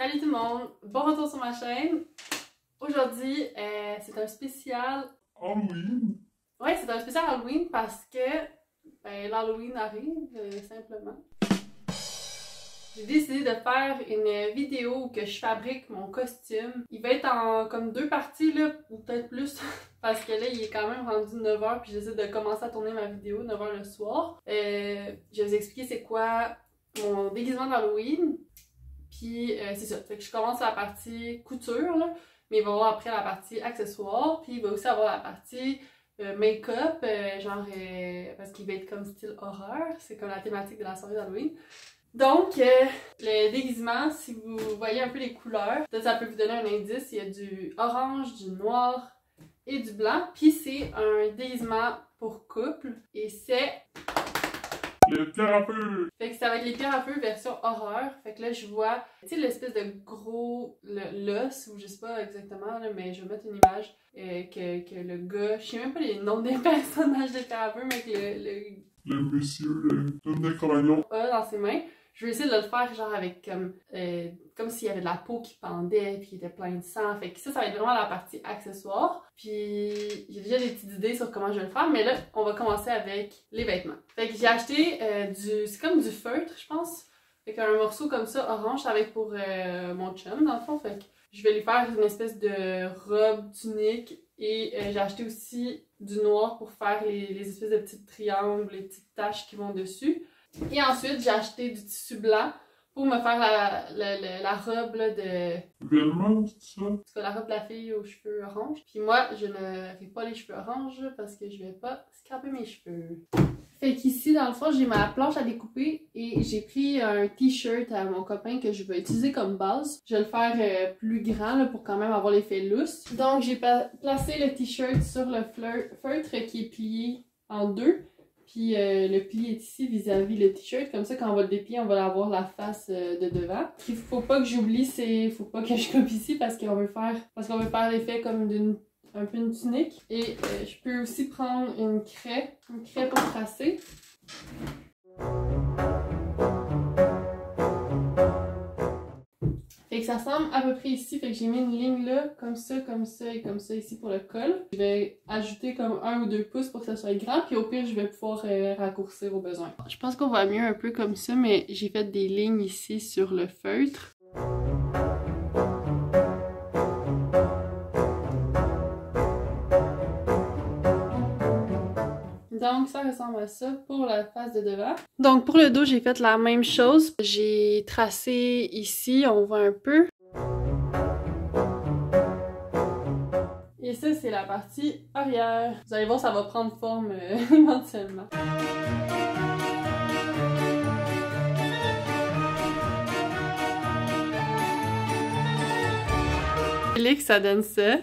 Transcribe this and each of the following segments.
Salut tout le monde, bon retour sur ma chaîne. Aujourd'hui, c'est un spécial Halloween. Ouais, c'est un spécial Halloween parce que l'Halloween arrive, simplement. J'ai décidé de faire une vidéo où que je fabrique mon costume. Il va être en comme 2 parties, là, ou peut-être plus, parce que là, il est quand même rendu 9h, puis j'essaie de commencer à tourner ma vidéo 9h le soir. Je vais vous expliquer c'est quoi mon déguisement d'Halloween. Puis c'est ça, fait que je commence la partie couture, là, mais il va y avoir après la partie accessoires, puis il va aussi avoir la partie make-up, parce qu'il va être comme style horreur, c'est comme la thématique de la soirée d'Halloween. Donc, le déguisement, si vous voyez un peu les couleurs, ça peut vous donner un indice, il y a du orange, du noir et du blanc, puis c'est un déguisement pour couple, et c'est... Les pierres à feu! Fait que ça va être les pierres à feu version horreur. Fait que là, je vois, tu sais, l'espèce de gros l'os, ou je sais pas exactement, là, mais je vais mettre une image que le gars, je sais même pas les noms des personnages de pierres à feu, mais que Le monsieur, l'homme de Cro-Magnon. dans ses mains. Je vais essayer de le faire genre avec comme s'il y avait de la peau qui pendait, puis il était plein de sang. Fait que ça va être vraiment la partie accessoire. Puis j'ai déjà des petites idées sur comment je vais le faire, mais là, on va commencer avec les vêtements. Fait que j'ai acheté c'est comme du feutre, je pense. Fait qu'un morceau comme ça, orange, ça va être pour mon chum, dans le fond. Fait que je vais lui faire une espèce de robe tunique. Et j'ai acheté aussi du noir pour faire les espèces de petits triangles, les petites taches qui vont dessus. Et ensuite, j'ai acheté du tissu blanc pour me faire la robe là, de... Velma, c'est ça? En tout cas, la robe de la fille aux cheveux orange. Puis moi, je n'aurai pas les cheveux orange parce que je vais pas scraper mes cheveux. Fait qu'ici, dans le fond, j'ai ma planche à découper et j'ai pris un t-shirt à mon copain que je vais utiliser comme base. Je vais le faire plus grand là, pour quand même avoir l'effet lousse. Donc, j'ai placé le t-shirt sur le feutre qui est plié en deux. Puis le pli est ici vis-à-vis le t-shirt. Comme ça, quand on va le déplier, on va avoir la face de devant. Ce qu'il faut pas que j'oublie, faut pas que je coupe ici parce qu'on veut faire l'effet comme un peu une tunique. Et je peux aussi prendre une craie pour tracer. Fait que ça ressemble à peu près ici, fait que j'ai mis une ligne là, comme ça et comme ça ici pour le col. Je vais ajouter comme 1 ou 2 pouces pour que ça soit grand, puis au pire je vais pouvoir raccourcir au besoin. Je pense qu'on va mieux un peu comme ça, mais j'ai fait des lignes ici sur le feutre. Donc ça ressemble à ça pour la face de devant. Donc pour le dos, j'ai fait la même chose. J'ai tracé ici, on voit un peu. Et ça, c'est la partie arrière. Vous allez voir, ça va prendre forme éventuellement. Que ça donne ça.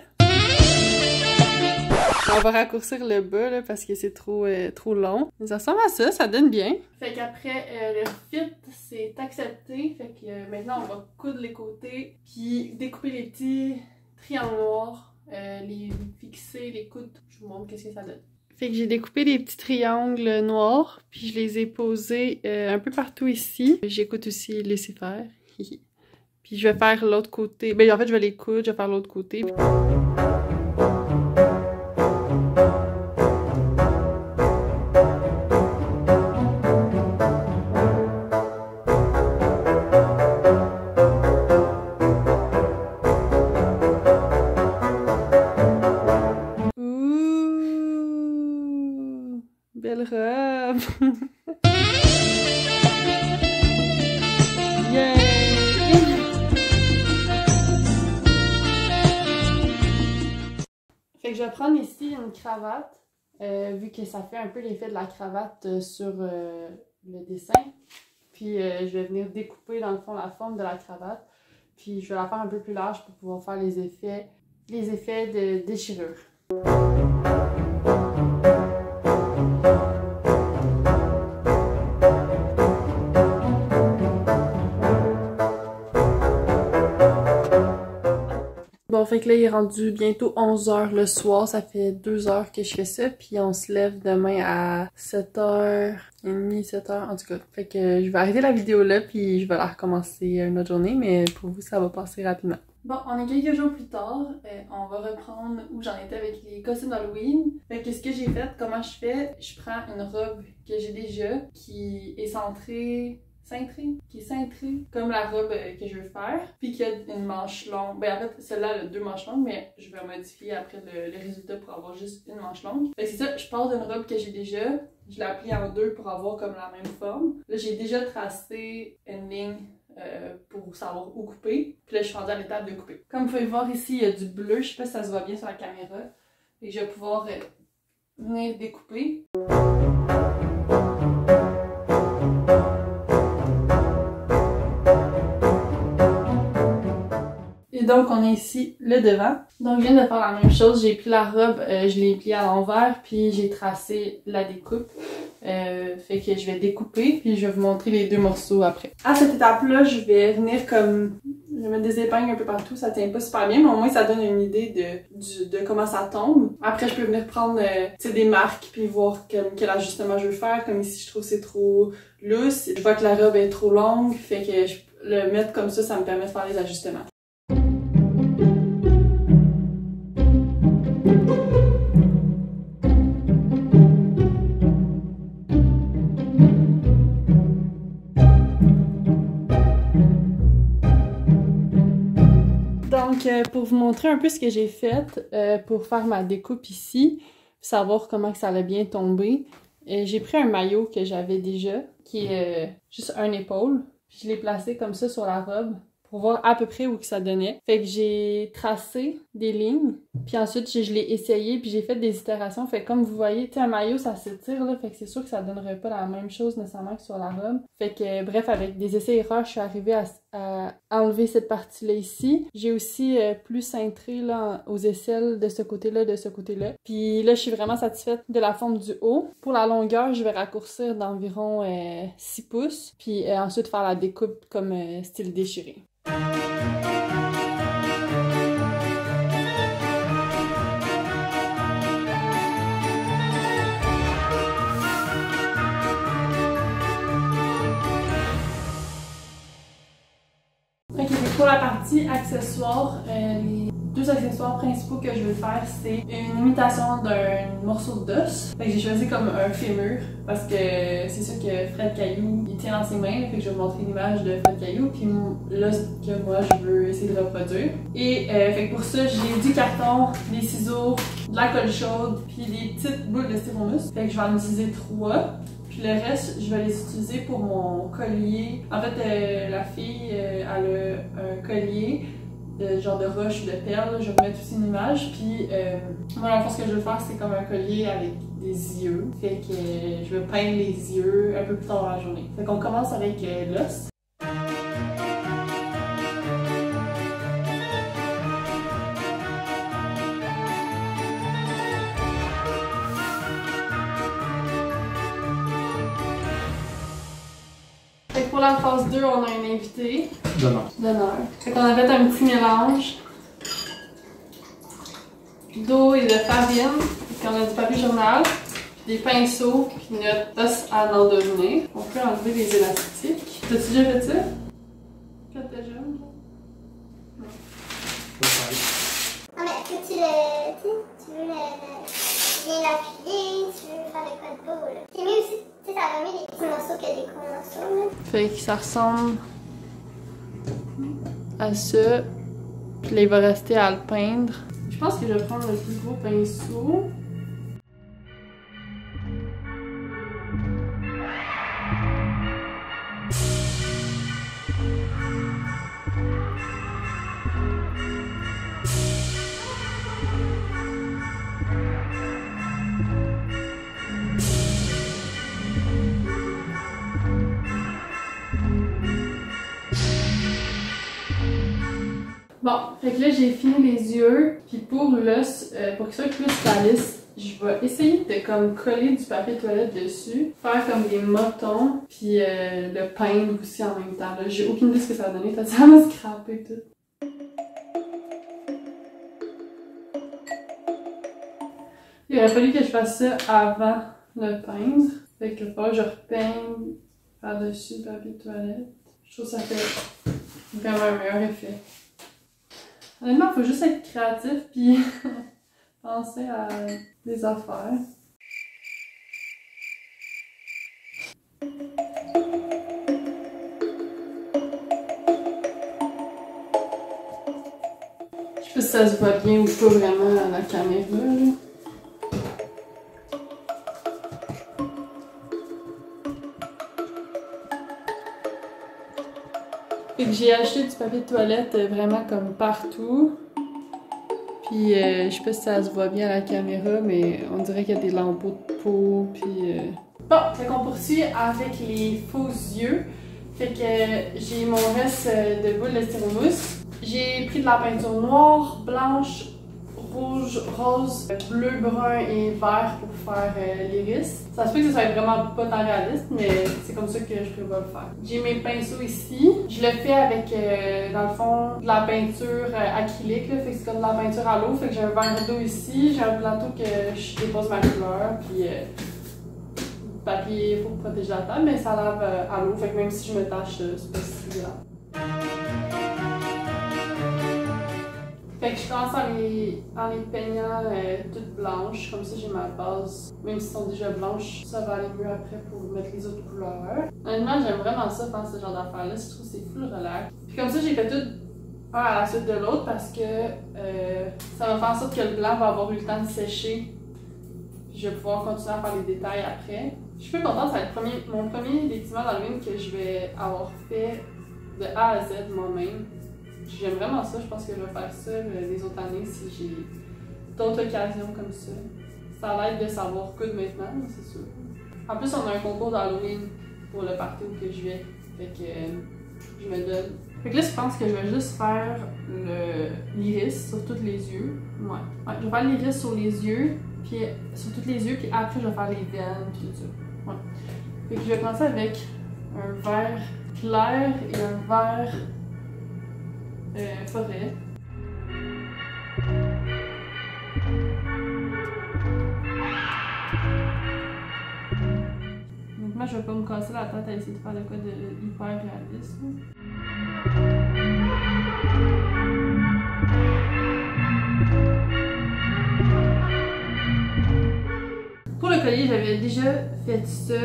On va raccourcir le bas là, parce que c'est trop long. Mais ça ressemble à ça, ça donne bien. Fait qu'après, le fit, c'est accepté. Fait que maintenant, on va coudre les côtés, puis découper les petits triangles noirs, les fixer, les coudre. Je vous montre qu'est-ce que ça donne. Fait que j'ai découpé des petits triangles noirs, puis je les ai posés un peu partout ici. J'écoute aussi laisser faire. Puis je vais faire l'autre côté. Ben en fait, je vais les coudre, je vais faire l'autre côté. Belle robe! Yeah! Fait que je vais prendre ici une cravate, vu que ça fait un peu l'effet de la cravate sur le dessin. Puis je vais venir découper dans le fond la forme de la cravate. Puis je vais la faire un peu plus large pour pouvoir faire les effets de déchirure. Bon, fait que là, il est rendu bientôt 11 h le soir. Ça fait 2 heures que je fais ça. Puis on se lève demain à 7h30, 7h, en tout cas. Fait que je vais arrêter la vidéo là, puis je vais la recommencer une autre journée. Mais pour vous, ça va passer rapidement. Bon, on est quelques jours plus tard. On va reprendre où j'en étais avec les costumes d'Halloween. Fait que ce que j'ai fait, comment je fais, je prends une robe que j'ai déjà, qui est qui est cintrée, comme la robe que je veux faire, puis qui a une manche longue. Ben en fait, celle-là elle a 2 manches longues, mais je vais modifier après le résultat pour avoir juste une manche longue. Fait que c'est ça, je pars d'une robe que j'ai déjà, je la plie en 2 pour avoir comme la même forme. Là, j'ai déjà tracé une ligne pour savoir où couper, puis là, je suis rendue à l'étape de couper. Comme vous pouvez voir ici, il y a du bleu, je sais pas si ça se voit bien sur la caméra, et je vais pouvoir venir découper. Et donc, on est ici, le devant. Donc, je viens de faire la même chose. J'ai plié la robe, je l'ai pliée à l'envers, puis j'ai tracé la découpe. Fait que je vais découper, puis je vais vous montrer les 2 morceaux après. À cette étape-là, je vais venir comme... Je vais mettre des épingles un peu partout, ça tient pas super bien, mais au moins ça donne une idée de comment ça tombe. Après, je peux venir prendre des marques, puis voir quel ajustement je veux faire. Comme ici, je trouve que c'est trop lousse. Je vois que la robe est trop longue, fait que le mettre comme ça me permet de faire les ajustements. Donc, pour vous montrer un peu ce que j'ai fait pour faire ma découpe ici, savoir comment que ça allait bien tomber, j'ai pris un maillot que j'avais déjà, qui est juste un épaule, puis je l'ai placé comme ça sur la robe pour voir à peu près où que ça donnait. Fait que j'ai tracé des lignes, puis ensuite je l'ai essayé, puis j'ai fait des itérations. Fait que comme vous voyez, tu sais, un maillot ça s'étire là, fait que c'est sûr que ça donnerait pas la même chose nécessairement que sur la robe. Fait que bref, avec des essais-erreurs, je suis arrivée à enlever cette partie-là ici. J'ai aussi plus cintré là aux aisselles de ce côté-là, de ce côté-là. Puis là, je suis vraiment satisfaite de la forme du haut. Pour la longueur, je vais raccourcir d'environ 6 pouces, puis ensuite faire la découpe comme style déchiré. Ok, pour la partie accessoires, les 2 accessoires principaux que je veux faire, c'est une imitation d'un morceau d'os. Fait que j'ai choisi comme un fémur parce que c'est ça que Fred Caillou il tient dans ses mains. Fait que je vais vous montrer une image de Fred Caillou, puis l'os que moi je veux essayer de reproduire. Et fait que pour ça, j'ai du carton, des ciseaux, de la colle chaude, puis des petites boules de styromousse. Fait que je vais en utiliser 3. Puis le reste, je vais les utiliser pour mon collier. En fait, la fille, elle a un collier de genre de roche ou de perles. Je vais vous mettre aussi une image. Puis moi, en fait, ce que je veux faire, c'est comme un collier avec des yeux. Fait que je vais peindre les yeux un peu plus tard dans la journée. Fait qu'on commence avec l'os. Pour la phase 2, on a un invité. D'honneur. Fait qu'on a fait un petit mélange d'eau et de farine. Puis on a du papier journal, des pinceaux, puis notre os à en devenir. On peut enlever les élastiques. T'as-tu déjà fait ça? Quand t'es jeune? Non. Non, mais est-ce que tu veux bien l'appuyer, tu veux faire des codes beaux, là. C'est mieux aussi, tu sais, ça va mieux des petits morceaux que des gros morceaux, là. Fait que ça ressemble à ça. Puis là, il va rester à le peindre. Je pense que je vais prendre le plus gros pinceau. Bon, fait que là j'ai fini les yeux, puis pour l'os, pour qu'il soit plus lisse, je vais essayer de comme coller du papier toilette dessus, faire comme des motons, puis le peindre aussi en même temps. J'ai aucune idée de ce que ça va donner, ça va me scraper tout. Il aurait fallu que je fasse ça avant le peindre. Fait que faut que je repeigne par-dessus le papier de toilette. Je trouve que ça fait vraiment un meilleur effet. Honnêtement, il faut juste être créatif puis penser à des affaires. Je sais pas si ça se voit bien ou pas vraiment à la caméra, là. Fait que j'ai acheté du papier de toilette vraiment comme partout. Puis je sais pas si ça se voit bien à la caméra, mais on dirait qu'il y a des lambeaux de peau, puis... Bon, fait qu'on poursuit avec les faux yeux. Fait que j'ai mon reste de boules de styromousse. J'ai pris de la peinture noire, blanche, rouge, rose, bleu, brun et vert pour faire l'iris. Ça se peut que ça soit vraiment pas tant réaliste, mais c'est comme ça que je prévois le faire. J'ai mes pinceaux ici. Je le fais avec, dans le fond, de la peinture acrylique, là, fait que c'est comme de la peinture à l'eau. Fait que j'ai un verre d'eau ici, j'ai un plateau que je dépose ma couleur, puis papier pour protéger la table, mais ça lave à l'eau, fait que même si je me tâche, c'est pas si grave. Fait que je commence en les peignant toutes blanches, comme ça j'ai ma base. Même si elles sont déjà blanches, ça va aller mieux après pour mettre les autres couleurs. Honnêtement, j'aime vraiment ça, faire ce genre d'affaires-là, je trouve que c'est full relax. Puis comme ça, j'ai fait tout un à la suite de l'autre parce que ça va faire en sorte que le blanc va avoir eu le temps de sécher. Puis je vais pouvoir continuer à faire les détails après. Je suis peu contente, ça va être mon premier déguisement d'Halloween que je vais avoir fait de A à Z moi-même. J'aime vraiment ça, je pense que je vais faire ça les autres années si j'ai d'autres occasions comme ça. Ça l'aide de savoir coudre maintenant, c'est sûr. En plus, on a un concours d'Halloween pour le party où que je vais, fait que je me donne. Fait que là, je pense que je vais juste faire l'iris sur tous les yeux. Ouais, je vais faire l'iris sur les yeux, puis sur tous les yeux, puis après je vais faire les veines, puis tout ça. Ouais. Fait que je vais commencer avec un vert clair et un vert forêt. Donc moi, je vais pas me casser la tête à essayer de faire de quoi de hyper réaliste. Pour le collier, j'avais déjà fait ça.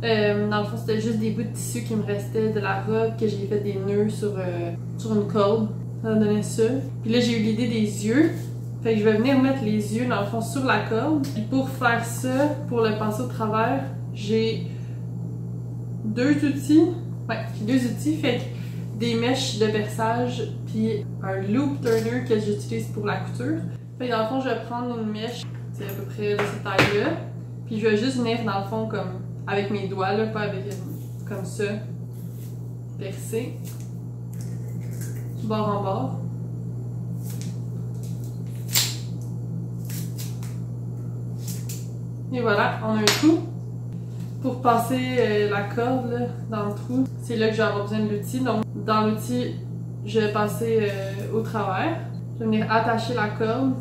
Dans le fond, c'était juste des bouts de tissu qui me restaient de la robe, que j'ai fait des nœuds sur une corde. Ça donnait ça. Puis là, j'ai eu l'idée des yeux. Fait que je vais venir mettre les yeux, dans le fond, sur la corde. Puis pour faire ça, pour le passer au travers, j'ai deux outils. Ouais, j'ai deux outils. Fait que des mèches de perçage, puis un loop turner que j'utilise pour la couture. Fait que dans le fond, je vais prendre une mèche, c'est à peu près de cette taille-là. Puis je vais juste venir, dans le fond, comme avec mes doigts, là, pas avec comme ça, percer, du bord en bord. Et voilà, on a un trou. Pour passer la corde là, dans le trou, c'est là que je vais avoir besoin de l'outil. Donc, dans l'outil, je vais passer au travers. Je vais venir attacher la corde.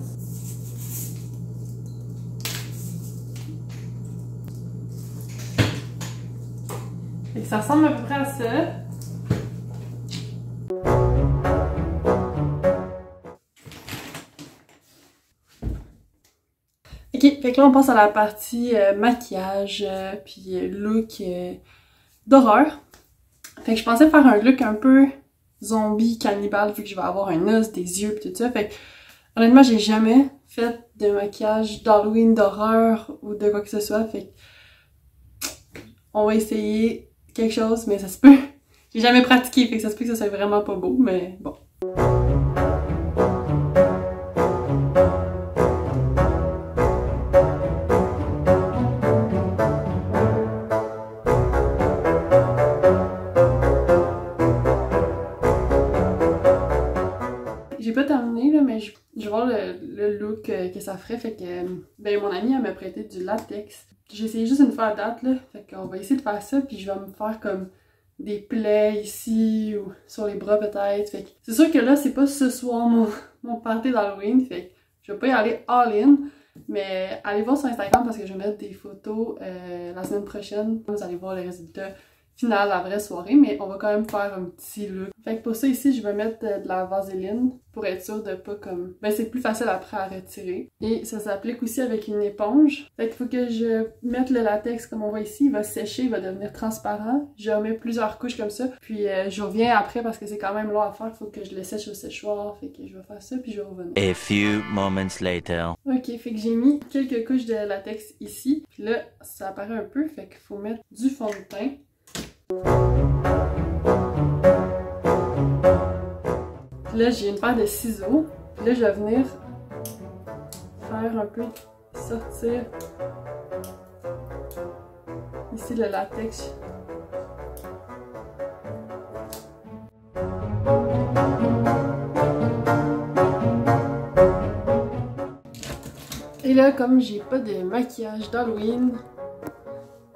Et ça ressemble à peu près à ça. Ok, fait que là on passe à la partie maquillage puis look d'horreur. Fait que je pensais faire un look un peu zombie cannibale vu que je vais avoir un os, des yeux pis tout ça. Fait que honnêtement j'ai jamais fait de maquillage d'Halloween d'horreur ou de quoi que ce soit. Fait que on va essayer quelque chose, mais ça se peut. J'ai jamais pratiqué, fait que ça se peut que ça soit vraiment pas beau, mais bon. J'ai pas terminé, là, mais je vais voir le look que ça ferait. Fait que, ben, mon amie, elle m'a prêté du latex. J'ai essayé juste une fois à date, là. Fait qu'on va essayer de faire ça, puis je vais me faire comme des plaies ici ou sur les bras peut-être. Fait que c'est sûr que là, c'est pas ce soir mon party d'Halloween. Fait que je vais pas y aller all-in. Mais allez voir sur Instagram parce que je vais mettre des photos la semaine prochaine. Vous allez voir les résultats final, la vraie soirée, mais on va quand même faire un petit look. Fait que pour ça ici, je vais mettre de la vaseline pour être sûre de pas comme... Ben c'est plus facile après à retirer. Et ça s'applique aussi avec une éponge. Fait qu'il faut que je mette le latex comme on voit ici, il va sécher, il va devenir transparent. Je remets plusieurs couches comme ça, puis je reviens après parce que c'est quand même long à faire, il faut que je le sèche au séchoir. Fait que je vais faire ça, puis je vais revenir. A few moments later. Ok, fait que j'ai mis quelques couches de latex ici. Puis là, ça apparaît un peu, fait qu'il faut mettre du fond de teint. Puis là, j'ai une paire de ciseaux. Puis là, je vais venir faire un peu sortir ici le latex. Et là, comme j'ai pas de maquillage d'Halloween,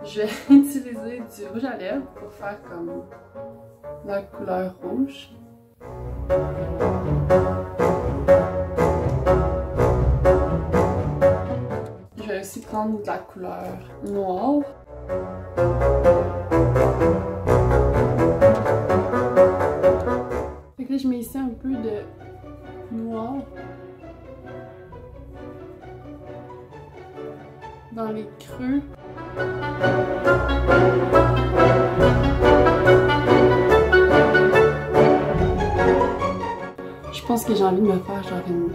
je vais utiliser du rouge à lèvres pour faire comme la couleur rouge. Je vais aussi prendre de la couleur noire. Fait que là, je mets ici un peu de noir dans les creux. Je pense que j'ai envie de me faire genre une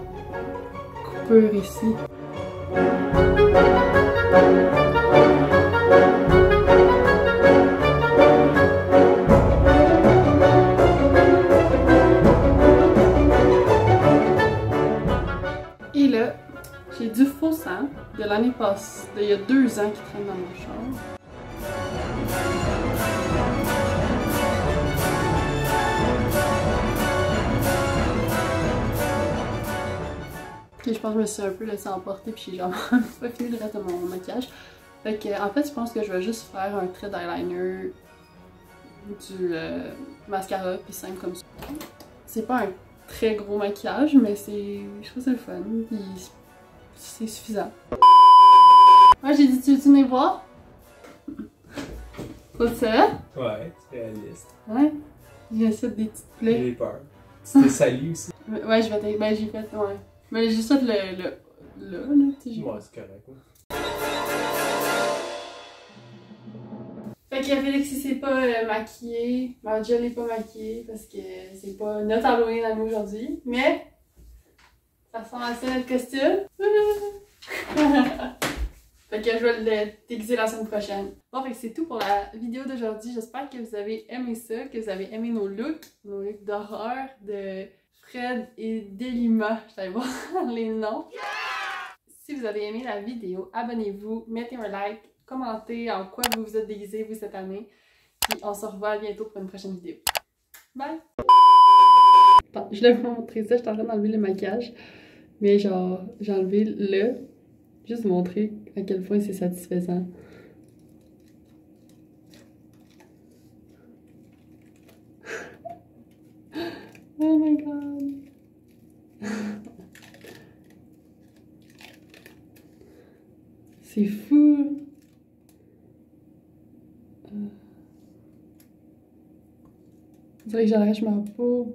coupure ici. Et là, j'ai du faux sang de l'année passée, d'il y a 2 ans qui traîne dans mon char. Et je pense que je me suis un peu laissée emporter puis j'ai genre pas fini le reste de mon maquillage. Fait que en fait je pense que je vais juste faire un trait d'eyeliner, du mascara puis simple comme ça. C'est pas un très gros maquillage mais c'est, je trouve ça le fun puis c'est suffisant. Ouais, j'ai dit tu veux venir voir? Faut ça? Ouais, c'est réaliste. Ouais. J'ai fait des petites plaies. J'ai peur. C'était sali aussi. Ouais, je vais ben j'ai fait, ouais. Mais j'ai juste fait là, tu sais. Ouais, c'est correct. Ouais. Fait que Félix, il s'est pas maquillé. Marja l'est pas maquillée parce que c'est pas notre Halloween à nous aujourd'hui. Mais ça ressemble assez à notre costume. Fait que je vais le déguiser la semaine prochaine. Bon, fait que c'est tout pour la vidéo d'aujourd'hui. J'espère que vous avez aimé ça, que vous avez aimé nos looks d'horreur, de Fred et Delima. Je vais aller voir les noms. Si vous avez aimé la vidéo, abonnez-vous, mettez un like, commentez en quoi vous vous êtes déguisés vous cette année. Puis on se revoit bientôt pour une prochaine vidéo. Bye! Attends, je vais vous montrer ça, je suis en train d'enlever le maquillage. Mais genre, j'ai enlevé le... Juste montrer à quel point c'est satisfaisant. Oh my god! C'est fou! On dirait que j'arrache ma peau.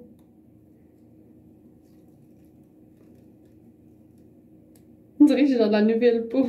On dirait que j'ai genre de la nouvelle peau.